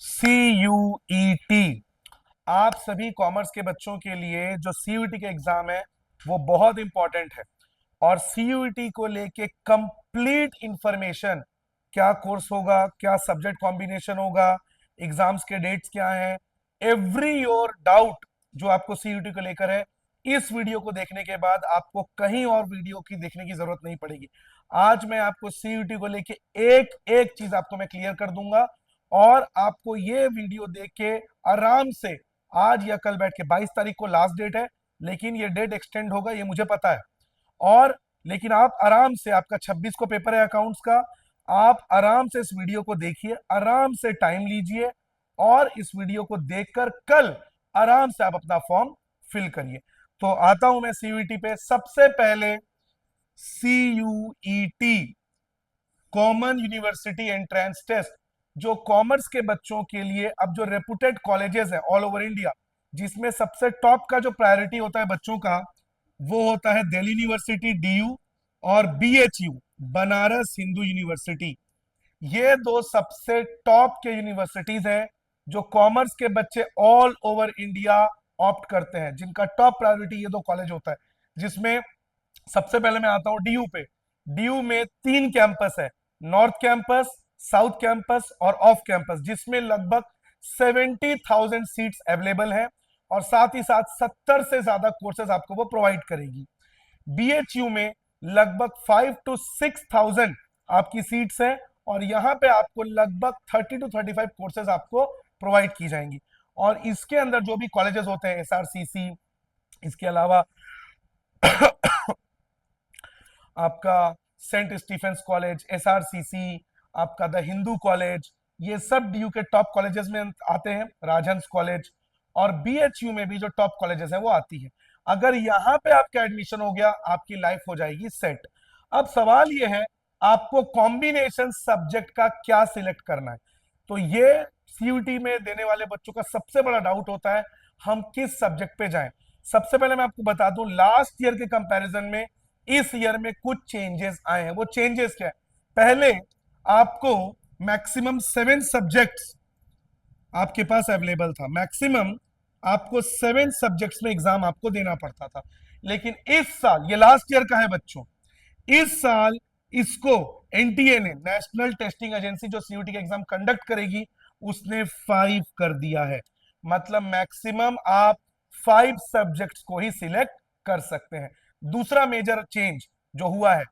CUET। आप सभी कॉमर्स के बच्चों के लिए जो CUET के एग्जाम है वो बहुत इंपॉर्टेंट है। और CUET को लेके कंप्लीट इंफॉर्मेशन, क्या कोर्स होगा, क्या सब्जेक्ट कॉम्बिनेशन होगा, एग्जाम्स के डेट्स क्या हैं, एवरी योर डाउट जो आपको CUET को लेकर है, इस वीडियो को देखने के बाद आपको कहीं और वीडियो की देखने की जरूरत नहीं पड़ेगी। आज मैं आपको CUET को लेके एक एक चीज आपको मैं क्लियर कर दूंगा। और आपको ये वीडियो देख के आराम से आज या कल बैठ के, 22 तारीख को लास्ट डेट है, लेकिन ये डेट एक्सटेंड होगा ये मुझे पता है। और लेकिन आप आराम से, आपका 26 को पेपर है अकाउंट्स का, आप आराम से इस वीडियो को देखिए, आराम से टाइम लीजिए और इस वीडियो को देखकर कल आराम से आप अपना फॉर्म फिल करिए। तो आता हूं मैं CUET पे। सबसे पहले CUET common university entrance test, जो कॉमर्स के बच्चों के लिए अब जो रेपुटेड कॉलेजेस हैं ऑल ओवर इंडिया, जिसमें सबसे टॉप का जो प्रायोरिटी होता है बच्चों का, वो होता है दिल्ली यूनिवर्सिटी DU और BHU बनारस हिंदू यूनिवर्सिटी। ये दो सबसे टॉप के यूनिवर्सिटीज हैं जो कॉमर्स के बच्चे ऑल ओवर इंडिया ऑप्ट करते हैं, जिनका टॉप प्रायोरिटी ये दो कॉलेज होता है। जिसमें सबसे पहले मैं आता हूं DU पे। DU में 3 कैंपस है, नॉर्थ कैंपस, साउथ कैंपस और ऑफ कैंपस, जिसमें लगभग 70,000 सीट्स अवेलेबल हैं और साथ ही साथ 70 से ज्यादा कोर्सेज आपको वो प्रोवाइड करेगी। BHU में लगभग 5 to 6,000 आपकी सीट्स हैं और यहां पे आपको लगभग 30 to 35 कोर्सेज आपको प्रोवाइड की जाएंगी। और इसके अंदर जो भी कॉलेजेस होते हैं, SRCC, इसके अलावा आपका सेंट स्टीफेंस कॉलेज, SRCC, आपका द हिंदू कॉलेज, ये सब DU के टॉप कॉलेजेस में आते हैं, राजहंस कॉलेज। और BHU में भी जो टॉप कॉलेजेस हैं वो आती है। अगर यहां पे आपका एडमिशन हो गया, आपकी लाइफ हो जाएगी सेट। अब सवाल ये है, आपको कॉम्बिनेशन सब्जेक्ट का क्या सिलेक्ट करना है। तो ये CUET में देने वाले बच्चों का सबसे बड़ा डाउट होता है, हम किस सब्जेक्ट पे जाएं। सबसे पहले मैं आपको बता दूं, लास्ट ईयर के कंपैरिजन में इस ईयर में कुछ चेंजेस आए हैं। वो चेंजेस क्या है? पहले आपको मैक्सिमम 7 सब्जेक्ट्स आपके पास अवेलेबल था, मैक्सिमम आपको 7 सब्जेक्ट्स में एग्जाम आपको देना पड़ता था। लेकिन इस साल, ये लास्ट ईयर का है बच्चों, इस साल इसको NTA ने, नेशनल टेस्टिंग एजेंसी जो CUET के एग्जाम कंडक्ट करेगी, उसने 5 कर दिया है। मतलब मैक्सिमम आप 5 सब्जेक्ट्स को ही सिलेक्ट कर सकते हैं। दूसरा मेजर चेंज जो हुआ है,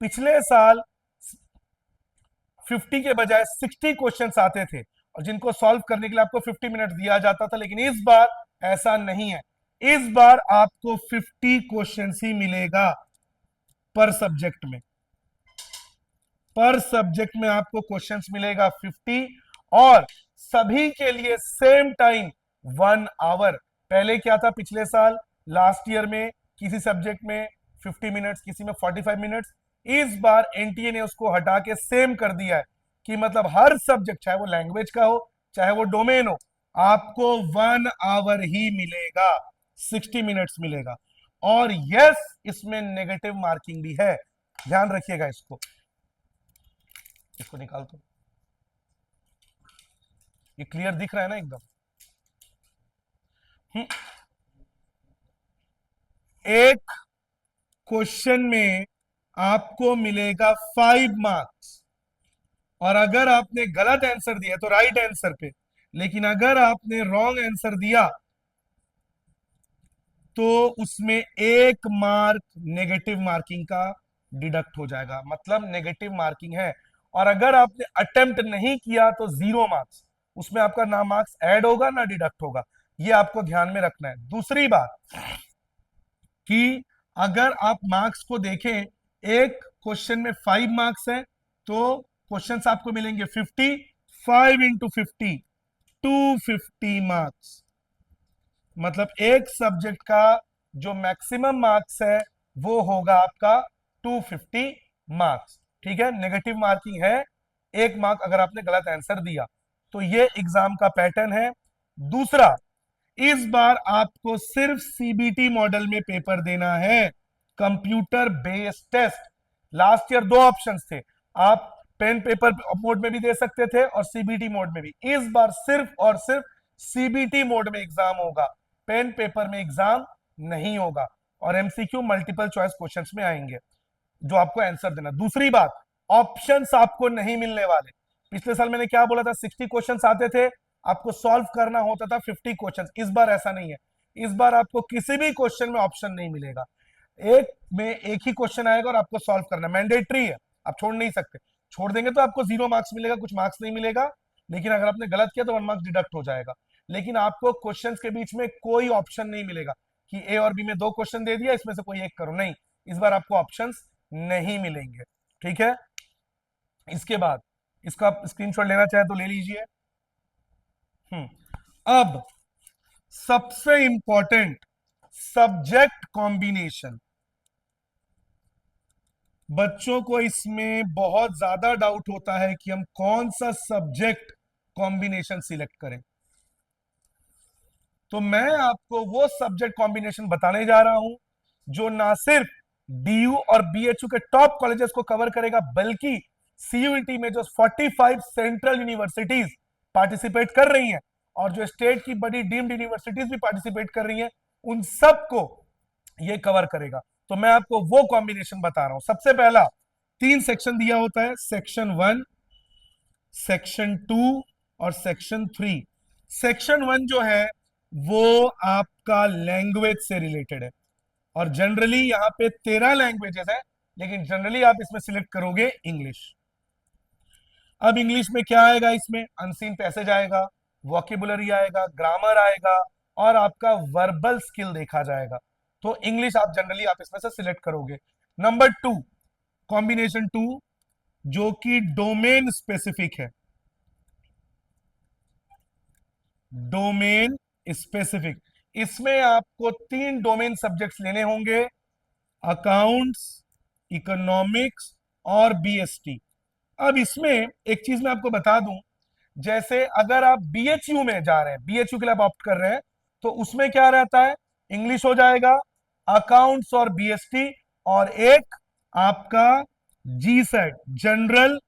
पिछले साल 50 के बजाय 60 क्वेश्चंस आते थे और जिनको सॉल्व करने के लिए आपको 50 मिनट दिया जाता था, लेकिन इस बार ऐसा नहीं है। इस बार आपको 50 क्वेश्चंस ही मिलेगा पर सब्जेक्ट में। पर सब्जेक्ट में आपको क्वेश्चंस मिलेगा 50 और सभी के लिए सेम टाइम 1 आवर। पहले क्या था पिछले साल, लास्ट ईयर में किसी सब्जेक्ट में 50 मिनट्स, किसी में 45 मिनट्स। इस बार NTA ने उसको हटा के सेम कर दिया है कि मतलब हर सब्जेक्ट, चाहे वो लैंग्वेज का हो चाहे वो डोमेन हो, आपको 1 आवर ही मिलेगा, 60 मिनट्स मिलेगा। और यस, इसमें नेगेटिव मार्किंग भी है, ध्यान रखिएगा। इसको निकाल दो। ये क्लियर दिख रहा है ना एकदम? एक क्वेश्चन में आपको मिलेगा 5 मार्क्स और अगर आपने गलत आंसर दिया तो राइट आंसर पे, लेकिन अगर आपने रॉन्ग आंसर दिया तो उसमें 1 मार्क नेगेटिव मार्किंग का डिडक्ट हो जाएगा, मतलब नेगेटिव मार्किंग है। और अगर आपने अटेम्प्ट नहीं किया तो 0 मार्क्स, उसमें आपका ना मार्क्स ऐड होगा ना डिडक्ट होगा। ये आपको ध्यान में रखना है। दूसरी बात कि अगर आप मार्क्स को देखें, एक क्वेश्चन में 5 मार्क्स है तो क्वेश्चंस आपको मिलेंगे 50, 5 इंटू 50, 250 मार्क्स। मतलब एक सब्जेक्ट का जो मैक्सिमम मार्क्स है वो होगा आपका 250 मार्क्स। ठीक है, नेगेटिव मार्किंग है 1 मार्क अगर आपने गलत आंसर दिया। तो ये एग्जाम का पैटर्न है। दूसरा, इस बार आपको सिर्फ CBT मॉडल में पेपर देना है, computer based test. Last year 2 options थे, आप पेन पेपर मोड में भी दे सकते थे और सीबीटी मोड में भी। इस बार सिर्फ और सिर्फ सीबीटी मोड में एग्जाम होगा, पेन पेपर में एग्जाम नहीं होगा, और एमसीक्यू मल्टीपल चॉइस क्वेश्चंस में आएंगे जो आपको आंसर देना। दूसरी बात, ऑप्शंस आपको नहीं मिलने वाले। पिछले साल मैंने क्या बोला था, 60 क्वेश्चंस आते थे, आपको सॉल्व करना होता था 50 क्वेश्चंस। इस बार ऐसा नहीं है, इस बार आपको किसी भी क्वेश्चन में ऑप्शन नहीं मिलेगा, एक में एक ही क्वेश्चन आएगा और आपको सॉल्व करना मैंडेटरी है, आप छोड़ नहीं सकते। छोड़ देंगे तो आपको 0 मार्क्स मिलेगा, कुछ मार्क्स नहीं मिलेगा, लेकिन अगर आपने गलत किया तो 1 मार्क्स डिडक्ट हो जाएगा। लेकिन आपको क्वेश्चंस के बीच में कोई ऑप्शन नहीं मिलेगा कि ए और बी में 2 क्वेश्चन दे दिया, इसमें से कोई एक करो, नहीं, इस बार आपको ऑप्शंस नहीं मिलेंगे। ठीक है, इसके बाद इसका स्क्रीनशॉट लेना चाहे तो ले लीजिए। अब सबसे इंपॉर्टेंट, सब्जेक्ट कॉम्बिनेशन। बच्चों को इसमें बहुत ज्यादा डाउट होता है कि हम कौन सा सब्जेक्ट कॉम्बिनेशन सिलेक्ट करें। तो मैं आपको वो सब्जेक्ट कॉम्बिनेशन बताने जा रहा हूं जो ना सिर्फ डीयू और बीएचयू के टॉप कॉलेजेस को कवर करेगा, बल्कि सीयूईटी में जो 45 सेंट्रल यूनिवर्सिटीज पार्टिसिपेट कर रही हैं और जो स्टेट की बड़ी डीम्ड यूनिवर्सिटीज भी पार्टिसिपेट कर रही हैं, उन सबको ये कवर करेगा। तो मैं आपको वो कॉम्बिनेशन बता रहा हूं। सबसे पहला, 3 सेक्शन दिया होता है, सेक्शन 1, सेक्शन 2 और सेक्शन 3। सेक्शन 1 जो है वो आपका लैंग्वेज से रिलेटेड है, और जनरली यहां पे 13 लैंग्वेजेस है, लेकिन जनरली आप इसमें सिलेक्ट करोगे इंग्लिश। अब इंग्लिश में क्या आएगा, इसमें अनसीन पैसेज आएगा, वोकेबुलरी आएगा, ग्रामर आएगा, और आपका वर्बल स्किल देखा जाएगा। तो इंग्लिश आप जनरली आप इसमें से सिलेक्ट करोगे। नंबर 2, कॉम्बिनेशन 2, जो कि डोमेन स्पेसिफिक है। डोमेन स्पेसिफिक, इसमें आपको 3 डोमेन सब्जेक्ट्स लेने होंगे, अकाउंट्स, इकोनॉमिक्स और बीएसटी। अब इसमें एक चीज मैं आपको बता दूं, जैसे अगर आप बीएचयू में जा रहे हैं, बीएचयू के लिए आप ऑप्ट कर रहे हैं, तो उसमें क्या रहता है, इंग्लिश हो जाएगा, अकाउंट्स और बीएसटी, और एक आपका GSAT, general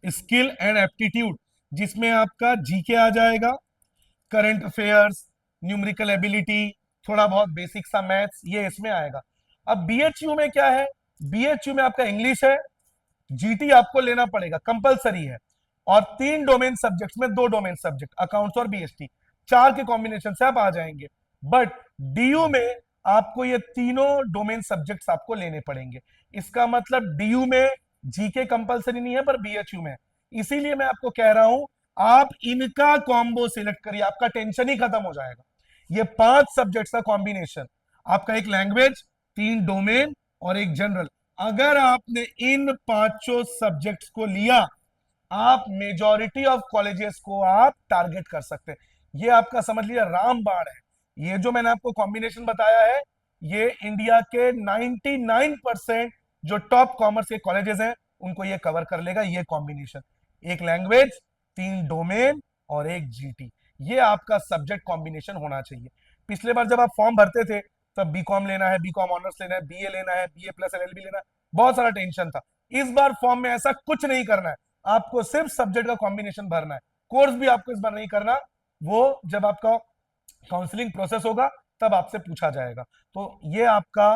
skill and aptitude, जिसमें आपका जीके आ जाएगा, करंट अफेयर्स, न्यूमेरिकल एबिलिटी, थोड़ा बहुत बेसिक सा मैथ्स, ये इसमें आएगा। अब बीएचयू में क्या है, बीएचयू में आपका इंग्लिश है, जीटी आपको लेना पड़ेगा, कंपलसरी है, और 3 डोमेन सब्जेक्ट्स में 2 डोमेन सब्जेक्ट, अकाउंट्स और बीएसटी, 4 के कॉम्बिनेशन से आप आ जाएंगे। बट डीयू में आपको ये तीनों डोमेन सब्जेक्ट्स आपको लेने पड़ेंगे। इसका मतलब डीयू में जीके कंपलसरी नहीं है, पर बीएचयू में। इसीलिए मैं आपको कह रहा हूं, आप इनका कॉम्बो सिलेक्ट करिए, आपका टेंशन ही खत्म हो जाएगा। ये 5 सब्जेक्ट्स का कॉम्बिनेशन, आपका एक लैंग्वेज, 3 डोमेन और एक जनरल। अगर आपने इन 5 सब्जेक्ट्स को लिया, आप मेजॉरिटी ऑफ कॉलेजेस को आप टारगेट कर सकते हैं। ये आपका समझ लीजिए रामबाण है। ये जो मैंने आपको कॉम्बिनेशन बताया है, ये इंडिया के 99% जो टॉप कॉमर्स के कॉलेजेस हैं उनको ये कवर कर लेगा, ये कॉम्बिनेशन, एक लैंग्वेज, 3 डोमेन और एक जीटी। ये आपका सब्जेक्ट कॉम्बिनेशन होना चाहिए। पिछले बार जब आप फॉर्म भरते थे तब बीकॉम लेना है, बीकॉम ऑनर्स लेना है, बीए लेना है, बीए प्लस एलएलबी लेना है, बहुत सारा टेंशन था। इस बार फॉर्म में ऐसा कुछ नहीं करना है, आपको सिर्फ सब्जेक्ट का कॉम्बिनेशन भरना है। कोर्स भी आपको इस बार नहीं करना, वो जब आपका काउंसलिंग प्रोसेस होगा तब आपसे पूछा जाएगा। तो ये आपका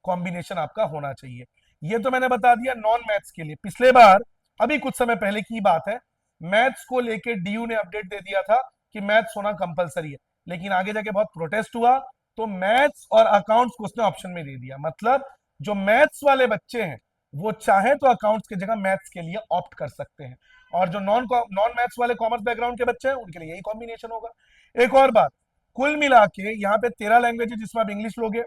कॉम्बिनेशन आपका होना चाहिए। ये तो मैंने बता दिया नॉन मैथ्स के लिए। पिछले बार, अभी कुछ समय पहले की बात है, मैथ्स को लेके डीयू ने अपडेट दे दिया था कि मैथ्स होना कंपलसरी है, लेकिन आगे जाके बहुत प्रोटेस्ट हुआ, तो मैथ्स और अकाउंट्स को उसने ऑप्शन में दे दिया। मतलब जो मैथ्स वाले बच्चे हैं वो चाहे तो अकाउंट्स की जगह मैथ्स के लिए ऑप्ट कर सकते हैं, और जो नॉन नॉन मैथ्स वाले कॉमर्स बैकग्राउंड के बच्चे हैं उनके लिए यही कॉम्बिनेशन होगा। एक और बात, कुल मिला के यहाँ पे 13 लैंग्वेज है जिसमें आप इंग्लिश लोगे,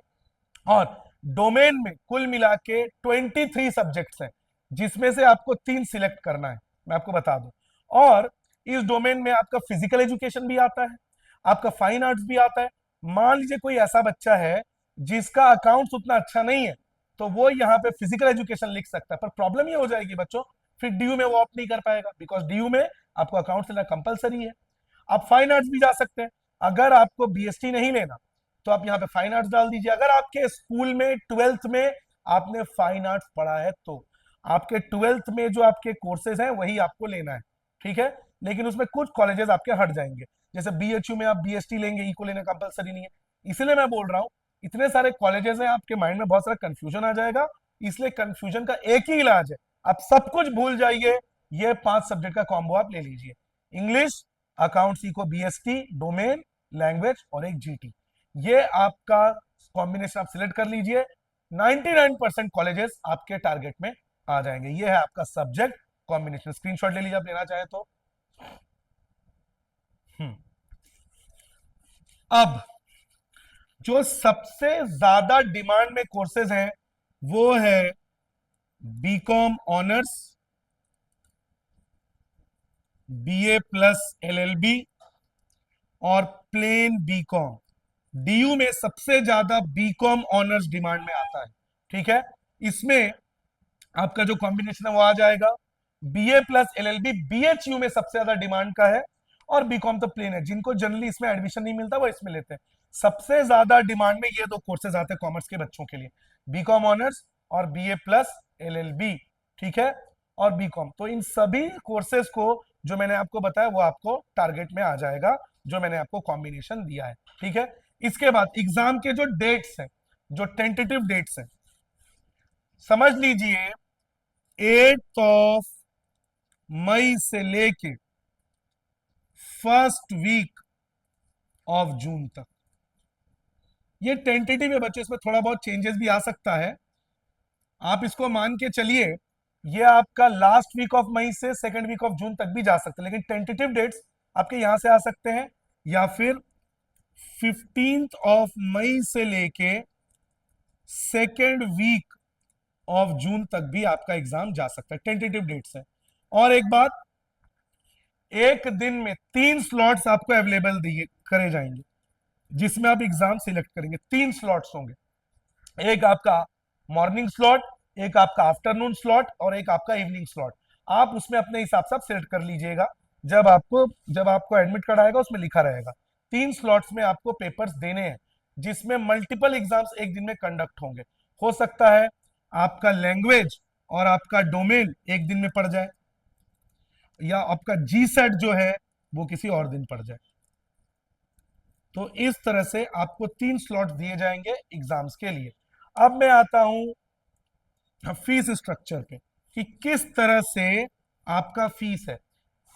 और डोमेन में कुल मिला के 23 सब्जेक्ट्स हैं, जिसमें से आपको 3 सिलेक्ट करना है, मैं आपको बता दूं। और इस डोमेन में आपका फिजिकल एजुकेशन भी आता है, आपका फाइन आर्ट्स भी आता है। मान लीजिए कोई ऐसा बच्चा है जिसका अकाउंट्स उतना अच्छा नहीं है, तो वो यहाँ पे फिजिकल एजुकेशन लिख सकता है, पर प्रॉब्लम ये हो जाएगी बच्चों, फिर डीयू में वो ऑप्ट नहीं कर पाएगा, बिकॉज डीयू में आपको अकाउंट्स लेना कंपलसरी है। आप फाइन आर्ट्स भी जा सकते हैं, अगर आपको बीएसटी नहीं लेना तो आप यहाँ पे फाइन आर्ट्स डाल दीजिए, अगर आपके स्कूल में 12th में आपने फाइन आर्ट्स पढ़ा है तो। आपके 12th में जो आपके कोर्सेज हैं वही आपको लेना है, ठीक है। लेकिन उसमें कुछ कॉलेजेस आपके हट जाएंगे, जैसे बीएचयू में आप बीएसटी लेंगे, इको लेना कंपलसरी नहीं है। इसलिए मैं बोल रहा हूँ, इतने सारे कॉलेजेस हैं, आपके माइंड में बहुत सारा कंफ्यूजन आ जाएगा। इसलिए कंफ्यूजन का एक ही इलाज है, आप सब कुछ भूल जाइए, ये 5 सब्जेक्ट का कॉम्बो आप ले लीजिए। English, accounts, eco, BST, domain, language और एक जीटी, ये आपका कॉम्बिनेशन आप सिलेक्ट कर लीजिए। 99% कॉलेजेस आपके टारगेट में आ जाएंगे। ये है आपका सब्जेक्ट कॉम्बिनेशन। स्क्रीनशॉट ले लीजिए आप लेना चाहे तो। अब जो सबसे ज्यादा डिमांड में कोर्सेज हैं वो है BCom honours, BA plus LLB और प्लेन बीकॉम। डीयू में सबसे ज्यादा बीकॉम ऑनर्स डिमांड में आता है, ठीक है। इसमें आपका जो कॉम्बिनेशन है वो आ जाएगा बीए प्लस एलएलबी। बीएचयू में सबसे ज्यादा डिमांड का है, और बीकॉम तो प्लेन है, जिनको जनरली इसमें एडमिशन नहीं मिलता वो इसमें लेते हैं। सबसे ज्यादा डिमांड में ये दो कोर्सेज आते हैं कॉमर्स के बच्चों के लिए, बीकॉम ऑनर्स और बीए प्लस एलएलबी, ठीक है, और बीकॉम। तो इन सभी कोर्सेज को जो मैंने आपको बताया वो आपको टारगेट में आ जाएगा, जो मैंने आपको कॉम्बिनेशन दिया है, ठीक है। इसके बाद एग्जाम के जो डेट्स हैं, जो टेंटेटिव डेट्स हैं, समझ लीजिए 8 मई से लेके फर्स्ट वीक ऑफ जून तक। ये टेंटेटिव है बच्चों, इसमें थोड़ा बहुत चेंजेस भी आ सकता है। आप इसको मान के चलिए ये आपका लास्ट वीक ऑफ मई से सेकेंड वीक ऑफ जून तक भी जा सकता है, लेकिन टेंटेटिव डेट्स आपके यहां से आ सकते हैं, या फिर 15 मई से लेके सेकेंड वीक ऑफ जून तक भी आपका एग्जाम जा सकता है, टेंटेटिव डेट्स है। और एक बात, एक दिन में 3 स्लॉट्स आपको अवेलेबल दिए करे जाएंगे, जिसमें आप एग्जाम सिलेक्ट करेंगे। 3 स्लॉट्स होंगे, एक आपका मॉर्निंग स्लॉट, एक आपका आफ्टरनून स्लॉट और एक आपका इवनिंग स्लॉट। आप उसमें अपने हिसाब से सिलेक्ट कर लीजिएगा, जब आपको एडमिट कार्ड आएगा उसमें लिखा रहेगा। 3 स्लॉट्स में आपको पेपर्स देने हैं, जिसमें मल्टीपल एग्जाम्स एक दिन में कंडक्ट होंगे। हो सकता है आपका लैंग्वेज और आपका डोमेन एक दिन में पड़ जाए, या आपका जी सेट जो है वो किसी और दिन पड़ जाए। तो इस तरह से आपको 3 स्लॉट दिए जाएंगे एग्जाम्स के लिए। अब मैं आता हूं फीस स्ट्रक्चर पे कि किस तरह से आपका फीस है।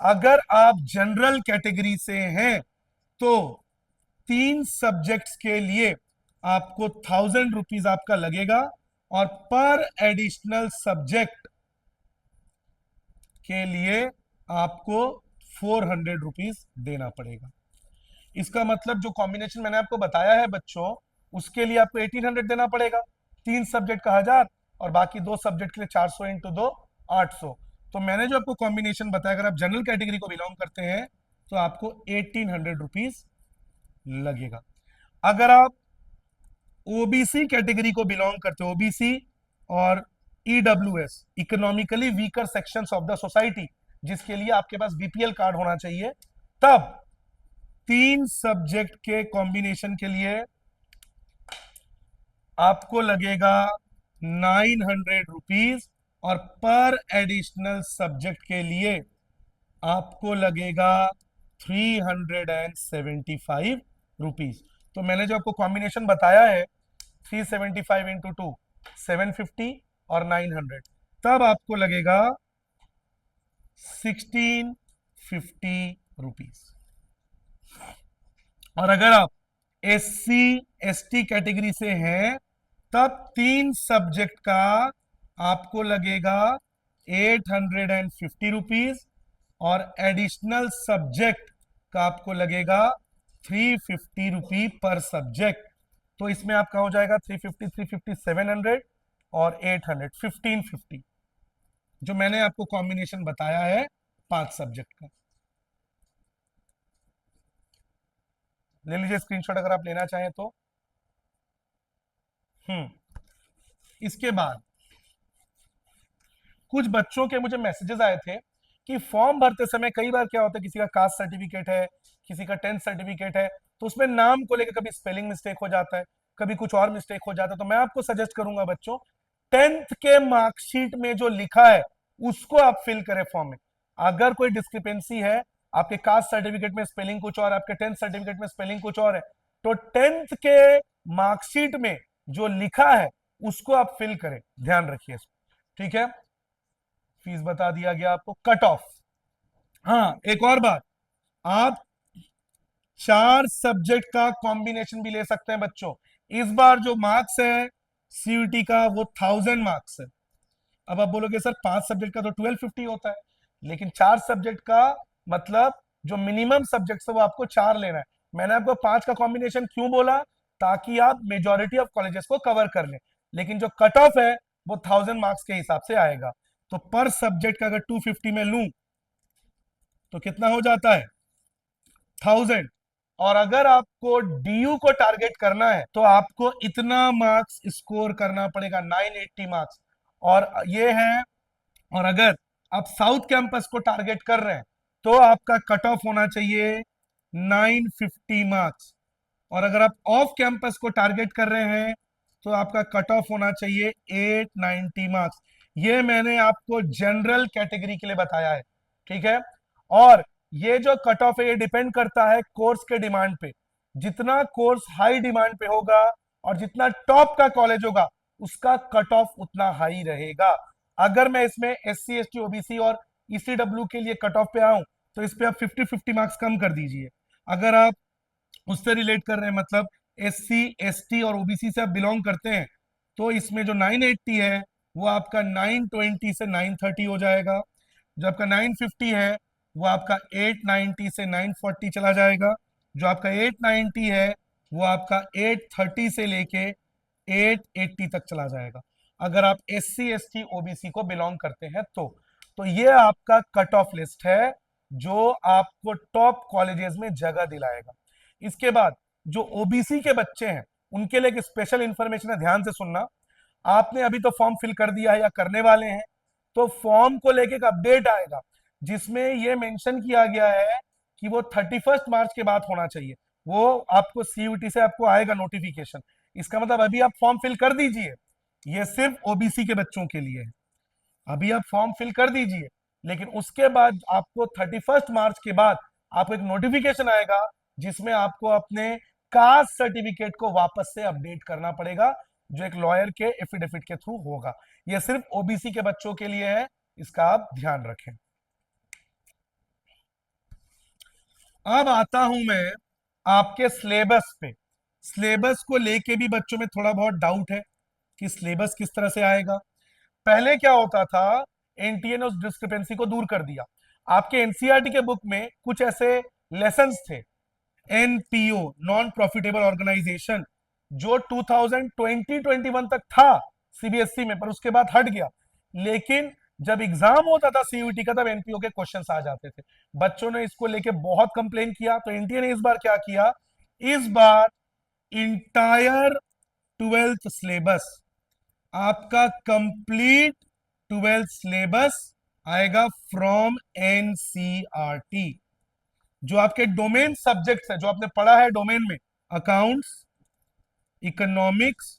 अगर आप जनरल कैटेगरी से हैं तो 3 सब्जेक्ट्स के लिए आपको 1000 रुपीज आपका लगेगा, और पर एडिशनल सब्जेक्ट के लिए आपको 400 रुपीज देना पड़ेगा। इसका मतलब जो कॉम्बिनेशन मैंने आपको बताया है बच्चों, उसके लिए आपको 1800 देना पड़ेगा, 3 सब्जेक्ट का 1000, और बाकी 2 सब्जेक्ट के लिए 400 इंटू 2 800। तो मैंने जो आपको कॉम्बिनेशन बताया, अगर आप जनरल कैटेगरी को बिलोंग करते हैं तो आपको 1800 रुपीज लगेगा। अगर आप ओबीसी कैटेगरी को बिलोंग करते हो, ओबीसी और EWS, economically weaker sections of the society, जिसके लिए आपके पास बीपीएल कार्ड होना चाहिए, तब 3 सब्जेक्ट के कॉम्बिनेशन के लिए आपको लगेगा 900 रुपीज, और पर एडिशनल सब्जेक्ट के लिए आपको लगेगा 375 रुपीज। तो मैंने जो आपको कॉम्बिनेशन बताया है 375 इंटू 2 750 और 900, तब आपको लगेगा 1650 रुपीज। और अगर आप एससी एसटी कैटेगरी से हैं तब 3 सब्जेक्ट का आपको लगेगा 850 रुपीज, और एडिशनल सब्जेक्ट का आपको लगेगा 350 रुपी पर सब्जेक्ट। तो इसमें आपका हो जाएगा 350 350 700 और 800 1550, जो मैंने आपको कॉम्बिनेशन बताया है 5 सब्जेक्ट का। ले लीजिए स्क्रीनशॉट अगर आप लेना चाहें तो। इसके बाद कुछ बच्चों के मुझे मैसेजेस आए थे कि फॉर्म भरते समय कई बार क्या होता है, किसी का कास्ट सर्टिफिकेट है, किसी का 10th सर्टिफिकेट है, तो उसमें नाम को लेकर कभी स्पेलिंग मिस्टेक हो जाता है, कभी कुछ और मिस्टेक हो जाता है। तो मैं आपको सजेस्ट करूंगा बच्चों, 10th के मार्कशीट में जो लिखा है उसको आप फिल करें फॉर्म में। अगर कोई डिस्क्रिपेंसी है, आपके कास्ट सर्टिफिकेट में स्पेलिंग कुछ और, आपके 10th सर्टिफिकेट में स्पेलिंग कुछ और है, तो 10th के मार्कशीट में जो लिखा है उसको आप फिल करें, ध्यान रखिए इसको, ठीक है। फीस बता दिया गया आपको। कट ऑफ, हाँ एक और बात, आप 4 सब्जेक्ट का कॉम्बिनेशन भी ले सकते हैं बच्चों। इस बार जो मार्क्स है सीयूटी का वो 1000 मार्क्स है। अब आप बोलोगे सर 5 सब्जेक्ट का तो 1250 होता है, लेकिन 4 सब्जेक्ट का मतलब जो मिनिमम सब्जेक्ट है वो आपको 4 लेना है। मैंने आपको 5 का कॉम्बिनेशन क्यों बोला, ताकि आप मेजॉरिटी ऑफ कॉलेजेस को कवर कर लें, लेकिन जो कट ऑफ है वो 1000 मार्क्स के हिसाब से आएगा। तो पर सब्जेक्ट का अगर 250 में लूं तो कितना हो जाता है, 1000। और अगर आपको डीयू को टारगेट करना है तो आपको इतना मार्क्स स्कोर करना पड़ेगा, 980 मार्क्स। और ये है, और अगर आप साउथ कैंपस को टारगेट कर रहे हैं तो आपका कट ऑफ होना चाहिए 950 मार्क्स। और अगर आप ऑफ कैंपस को टारगेट कर रहे हैं तो आपका कट ऑफ होना चाहिए 890 मार्क्स। ये मैंने आपको जनरल कैटेगरी के लिए बताया है, ठीक है। और ये जो कट ऑफ है ये डिपेंड करता है कोर्स के डिमांड पे। जितना कोर्स हाई डिमांड पे होगा और जितना टॉप का कॉलेज होगा उसका कट ऑफ उतना हाई रहेगा। अगर मैं इसमें SC ST OBC और ECW के लिए कट ऑफ पे आऊं तो इस पे आप 50-50 मार्क्स कम कर दीजिए। अगर आप उससे रिलेट कर रहे हैं, मतलब SC ST और OBC से आप बिलोंग करते हैं, तो इसमें जो 980 है वो आपका 920 से 930 हो जाएगा। जो आपका 950 है वो आपका 890 से 940 चला जाएगा। जो आपका 890 है वो आपका 830 से लेके 880 तक चला जाएगा, अगर आप SC ST OBC को बिलोंग करते हैं तो ये आपका कट ऑफ लिस्ट है जो आपको टॉप कॉलेजेस में जगह दिलाएगा। इसके बाद जो ओबीसी के बच्चे हैं उनके लिए एक स्पेशल इंफॉर्मेशन है, ध्यान से सुनना। आपने अभी तो फॉर्म फिल कर दिया है या करने वाले हैं, तो फॉर्म को लेके एक अपडेट आएगा जिसमें यह मेंशन किया गया है कि वो 31 मार्च के बाद होना चाहिए। वो आपको सीयूटी से आपको आएगा नोटिफिकेशन। इसका मतलब अभी आप फॉर्म फिल कर दीजिए, ये सिर्फ ओबीसी के बच्चों के लिए है। अभी आप फॉर्म फिल कर दीजिए, लेकिन उसके बाद आपको 31 मार्च के बाद आपको एक नोटिफिकेशन आएगा जिसमें आपको अपने कास्ट सर्टिफिकेट को वापस से अपडेट करना पड़ेगा, जो एक लॉयर के एफिडेविट के थ्रू होगा। यह सिर्फ ओबीसी के बच्चों के लिए है, इसका आप ध्यान रखें। अब आता हूं मैं आपके सिलेबस पे। सिलेबस को लेके भी बच्चों में थोड़ा बहुत डाउट है कि सिलेबस किस तरह से आएगा। पहले क्या होता था, एनटीए ने उस डिस्क्रिपेंसी को दूर कर दिया। आपके एनसीईआरटी के बुक में कुछ ऐसे लेसन्स थे, एनपीओ नॉन प्रॉफिटेबल ऑर्गेनाइजेशन, जो 2020-21 तक था सीबीएसई में, पर उसके बाद हट गया। लेकिन जब एग्जाम होता था सीयूटी का तब एनपीओ के क्वेश्चंस आ जाते थे। बच्चों ने इसको लेके बहुत कंप्लेन किया, तो एनटीए ने इस बार क्या किया, इस बार इंटायर 12th सिलेबस, आपका कंप्लीट 12th सिलेबस आएगा फ्रॉम एनसीईआरटी। जो आपके डोमेन सब्जेक्ट्स है, जो आपने पढ़ा है डोमेन में, अकाउंट्स, इकोनॉमिक्स,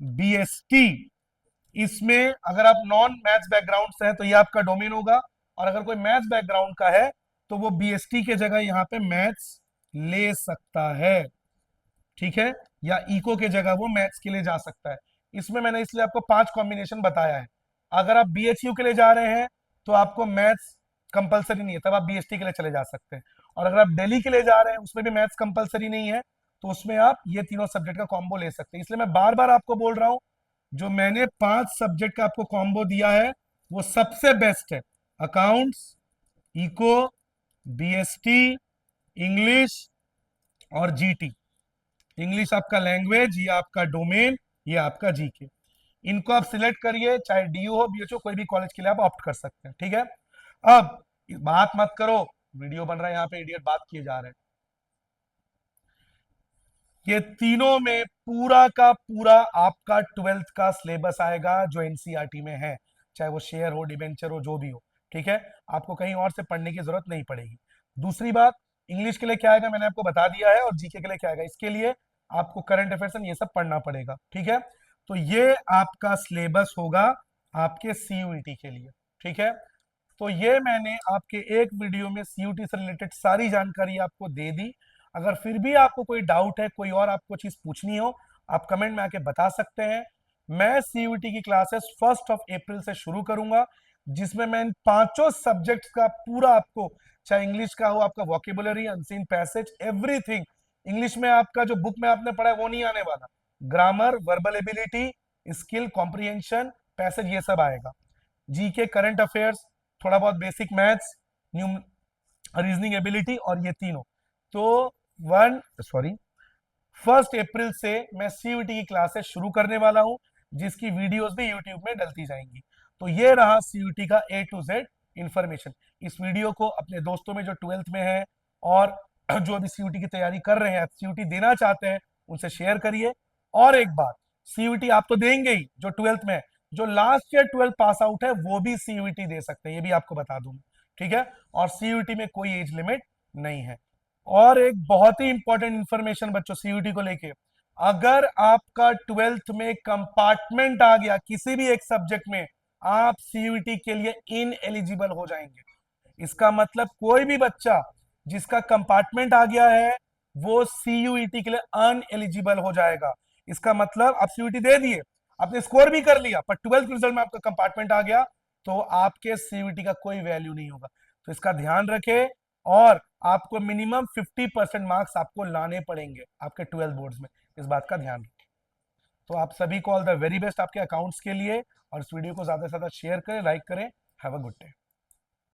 बीएसटी, इसमें अगर आप नॉन मैथ्स बैकग्राउंड से हैं तो ये आपका डोमेन होगा। और अगर कोई मैथ्स बैकग्राउंड का है तो वो बीएसटी के जगह यहां पे मैथ्स ले सकता है, ठीक है, या इको के जगह वो मैथ्स के लिए जा सकता है। इसमें मैंने इसलिए आपको 5 कॉम्बिनेशन बताया है। अगर आप बीएचयू के लिए जा रहे हैं तो आपको मैथ्स कंपलसरी नहीं है, तब आप बीएसटी के लिए चले जा सकते हैं। और अगर आप दिल्ली के लिए जा रहे हैं उसमें भी मैथ्स कंपलसरी नहीं है, तो उसमें आप ये तीनों सब्जेक्ट का कॉम्बो ले सकते हैं। इसलिए मैं बार बार आपको बोल रहा हूं, जो मैंने 5 सब्जेक्ट का आपको कॉम्बो दिया है वो सबसे बेस्ट है। अकाउंट्स, इको, बीएसटी, इंग्लिश और जीटी। इंग्लिश आपका लैंग्वेज, ये आपका डोमेन, ये आपका जीके। इनको आप सिलेक्ट करिए, चाहे डीयू हो बीएचओ, कोई भी कॉलेज के लिए आप ऑप्ट कर सकते हैं, ठीक है। अब बात मत करो, वीडियो बन रहा है यहाँ पे, इडियट बात किए जा रहे हैं। ये तीनों में पूरा का पूरा आपका 12th का सिलेबस आएगा जो एनसीईआरटी में है, चाहे वो शेयर हो, डिबेंचर हो, जो भी हो, ठीक है। आपको कहीं और से पढ़ने की जरूरत नहीं पड़ेगी। दूसरी बात, इंग्लिश के लिए क्या आएगा मैंने आपको बता दिया है, और जीके के लिए क्या आएगा, इसके लिए आपको करंट अफेयर्स ये सब पढ़ना पड़ेगा, ठीक है। तो ये आपका सिलेबस होगा आपके सीयूईटी के लिए, ठीक है। तो ये मैंने आपके एक वीडियो में सीयूटी से रिलेटेड सारी जानकारी आपको दे दी। अगर फिर भी आपको कोई डाउट है, कोई और आपको चीज पूछनी हो, आप कमेंट में आके बता सकते हैं। मैं सीयूटी की क्लासेस 1 अप्रैल से शुरू करूंगा, जिसमें मैं इन पांचों सब्जेक्ट्स का पूरा आपको, चाहे इंग्लिश का हो, आपका vocabulary, unseen passage, everything. English में आपका जो बुक में आपने पढ़ा है वो नहीं आने वाला, grammar, verbal ability, skill, comprehension, passage, ये सब आएगा। जीके, करंट अफेयर्स, थोड़ा बहुत basic maths, new reasoning ability, और ये तीनों। तो 1 अप्रैल से मैं सीयूटी की क्लासेस शुरू करने वाला हूं, जिसकी वीडियोस भी यूट्यूब में डलती जाएंगी। तो ये रहा सीयूटी का A to Z इंफॉर्मेशन। इस वीडियो को अपने दोस्तों में जो 12th में है और जो अभी सीयूटी की तैयारी कर रहे हैं, सीयूटी देना चाहते हैं, उनसे शेयर करिए। और एक बात, सीयूटी आप तो देंगे ही जो 12th में है, जो लास्ट ईयर 12 पास आउट है वो भी सीयूटी दे सकते हैं, ये भी आपको बता दूं, ठीक है। और सीयूटी में कोई एज लिमिट नहीं है। और एक बहुत ही इंपॉर्टेंट इंफॉर्मेशन बच्चों सीयूटी को लेके, अगर आपका 12th में कंपार्टमेंट आ गया किसी भी एक सब्जेक्ट में, आप सीयूटी के लिए इन एलिजिबल हो जाएंगे। इसका मतलब कोई भी बच्चा जिसका कंपार्टमेंट आ गया है वो सीयूईटी के लिए अनएलिजिबल हो जाएगा। इसका मतलब आप सीयूईटी दे दिए, आपने स्कोर भी कर लिया, पर 12th रिजल्ट में आपका कंपार्टमेंट आ गया, तो आपके सीयूईटी का कोई वैल्यू नहीं होगा। तो इसका ध्यान रखें। और आपको मिनिमम 50% मार्क्स आपको लाने पड़ेंगे आपके 12th बोर्ड्स में, इस बात का ध्यान रखें। तो आप सभी को ऑल द वेरी बेस्ट आपके अकाउंट्स के लिए, और इस वीडियो को ज्यादा से ज्यादा शेयर करें, लाइक करें। Have a good day.